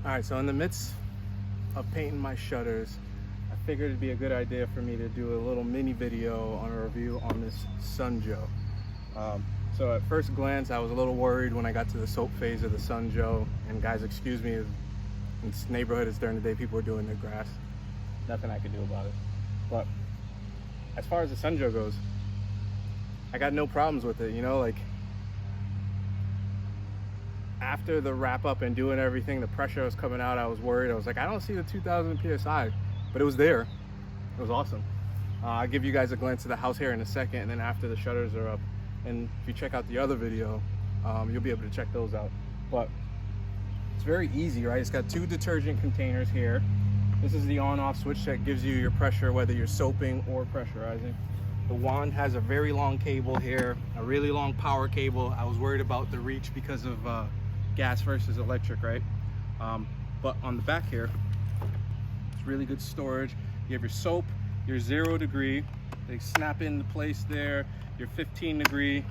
Alright, so in the midst of painting my shutters, I figured it'd be a good idea for me to do a little mini video on a review on this Sunjoe. So at first glance, I was a little worried when I got to the soap phase of the Sunjoe. And guys, excuse me, in this neighborhood, it's during the day, people are doing their grass. Nothing I can do about it. But as far as the Sunjoe goes, I got no problems with it, you know, like after the wrap up and doing everything, the pressure was coming out, I was worried. I was like, I don't see the 2000 PSI, but it was there. It was awesome. I'll give you guys a glance of the house here in a second, and then after the shutters are up, and if you check out the other video, you'll be able to check those out. But it's very easy, right? It's got two detergent containers here. This is the on-off switch that gives you your pressure, whether you're soaping or pressurizing. The wand has a very long cable here, a really long power cable. I was worried about the reach because of gas versus electric, right? But on the back here, it's really good storage. You have your soap, your 0 degree, they snap into place there, your 15 degree,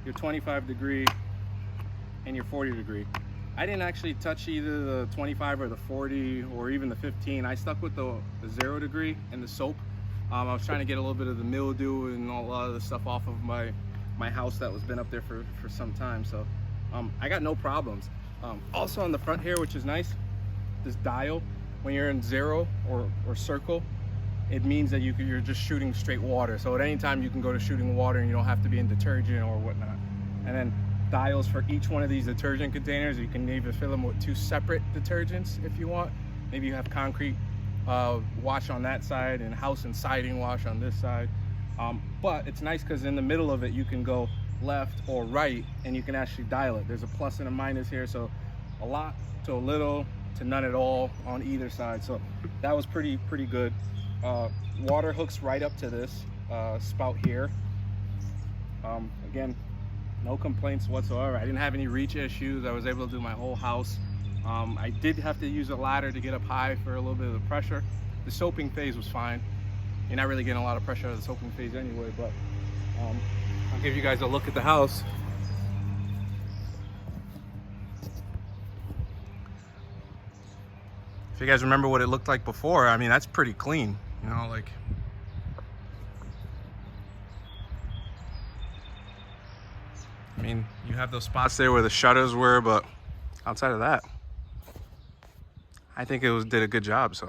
your 25 degree, and your 40 degree. I didn't actually touch either the 25 or the 40 or even the 15. I stuck with the 0 degree and the soap. I was trying to get a little bit of the mildew and a lot of the stuff off of my house that was been up there for some time. So I got no problems. Also on the front here, which is nice, this dial, when you're in 0 or circle, it means that you're just shooting straight water. So at any time you can go to shooting water and you don't have to be in detergent or whatnot. And then dials for each one of these detergent containers. You can either fill them with 2 separate detergents if you want. Maybe you have concrete wash on that side and house and siding wash on this side. But it's nice because in the middle of it you can go left or right and you can actually dial it. There's a plus and a minus here, so a lot to a little to none at all on either side. So that was pretty good. Water hooks right up to this spout here. Again, no complaints whatsoever. I didn't have any reach issues. I was able to do my whole house. I did have to use a ladder to get up high for a little bit of the pressure. The soaping phase was fine. You're not really getting a lot of pressure out of the soaping phase anyway, but I'll give you guys a look at the house. If you guys remember what it looked like before, I mean, that's pretty clean, you know, like. I mean, you have those spots there where the shutters were, but outside of that, I think it did a good job. So,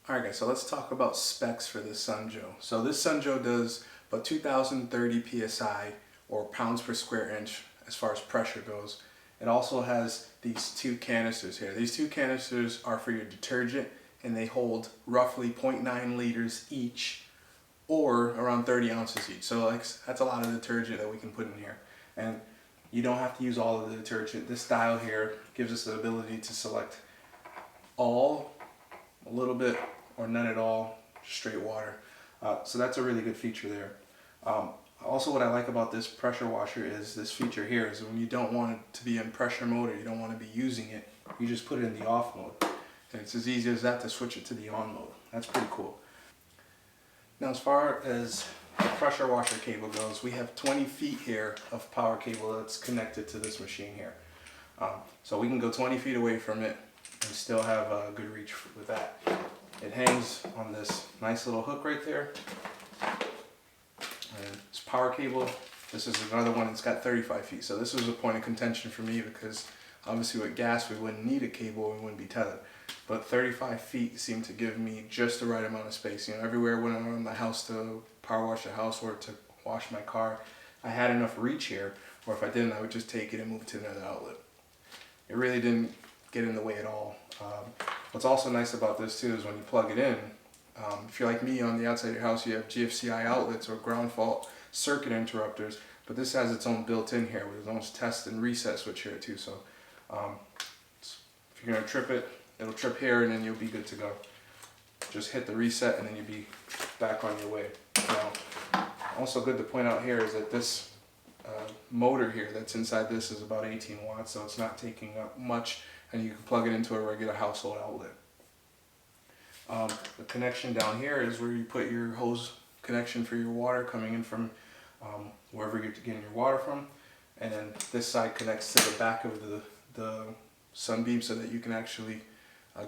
all right, guys. So let's talk about specs for this Sunjoe. So this Sunjoe does about 2,030 psi or pounds per square inch as far as pressure goes. It also has these 2 canisters here. These 2 canisters are for your detergent, and they hold roughly 0.9 liters each, or around 30 ounces each. So like that's a lot of detergent that we can put in here. And you don't have to use all of the detergent. This dial here gives us the ability to select all, a little bit, or none at all, straight water. So that's a really good feature there. Also, what I like about this pressure washer is this feature here is when you don't want it to be in pressure mode or you don't want to be using it, you just put it in the off mode. And it's as easy as that to switch it to the on mode. That's pretty cool. Now, as far as the pressure washer cable goes, we have 20 feet here of power cable that's connected to this machine here. So we can go 20 feet away from it and still have a good reach with that. It hangs on this nice little hook right there. And it's power cable. This is another one that's got 35 feet. So this was a point of contention for me because obviously with gas we wouldn't need a cable, we wouldn't be tethered. But 35 feet seemed to give me just the right amount of space. You know, everywhere when I'm in the house to power wash the house or to wash my car, I had enough reach here, or if I didn't, I would just take it and move it to another outlet. It really didn't get in the way at all. What's also nice about this too is when you plug it in, if you're like me on the outside of your house, you have GFCI outlets or ground fault circuit interrupters, but this has its own built-in here with its own test and reset switch here too. So if you're gonna trip it, it'll trip here and then you'll be good to go. Just hit the reset and then you'll be back on your way. Now, also good to point out here is that this motor here that's inside this is about 18 watts, so it's not taking up much, and you can plug it into a regular household outlet. The connection down here is where you put your hose connection for your water coming in from wherever you're getting your water from, and then this side connects to the back of the sunbeam so that you can actually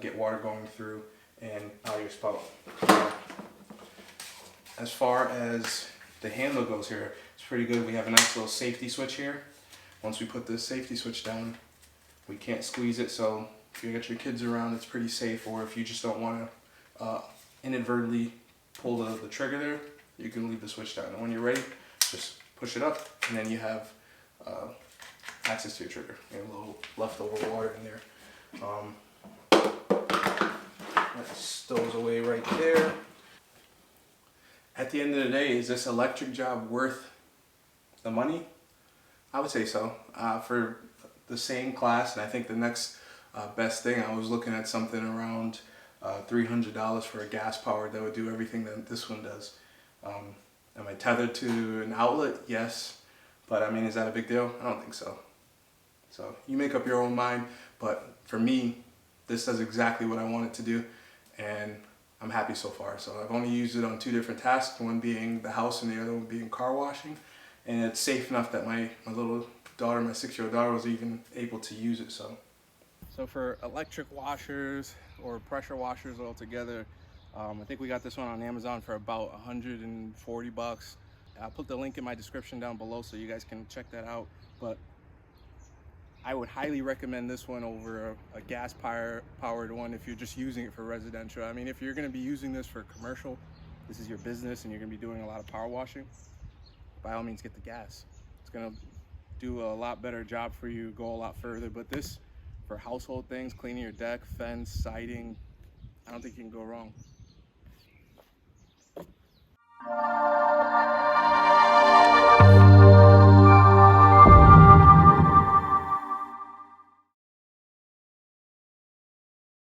get water going through and out of your spout. As far as the handle goes here, it's pretty good. We have a nice little safety switch here. Once we put this safety switch down, we can't squeeze it, so if you got your kids around, it's pretty safe. Or if you just don't want to inadvertently pull the trigger there, you can leave the switch down. And when you're ready, just push it up, and then you have access to your trigger and a little leftover water in there. That stows away right there. At the end of the day, is this electric job worth the money? I would say so. For the same class, and I think the next best thing, I was looking at something around $300 for a gas powered that would do everything that this one does. Am I tethered to an outlet? Yes. But I mean, is that a big deal? I don't think so. So you make up your own mind, but for me, this does exactly what I want it to do, and I'm happy so far. So I've only used it on 2 different tasks, one being the house and the other one being car washing, and it's safe enough that my little daughter, my 6-year-old daughter, was even able to use it. So for electric washers or pressure washers altogether, I think we got this one on Amazon for about 140 bucks. I'll put the link in my description down below so you guys can check that out. But I would highly recommend this one over a gas powered one if you're just using it for residential. I mean, if you're going to be using this for commercial, this is your business and you're going to be doing a lot of power washing, by all means get the gas. It's going to do a lot better job for you, go a lot further. But this, for household things, cleaning your deck, fence, siding, I don't think you can go wrong.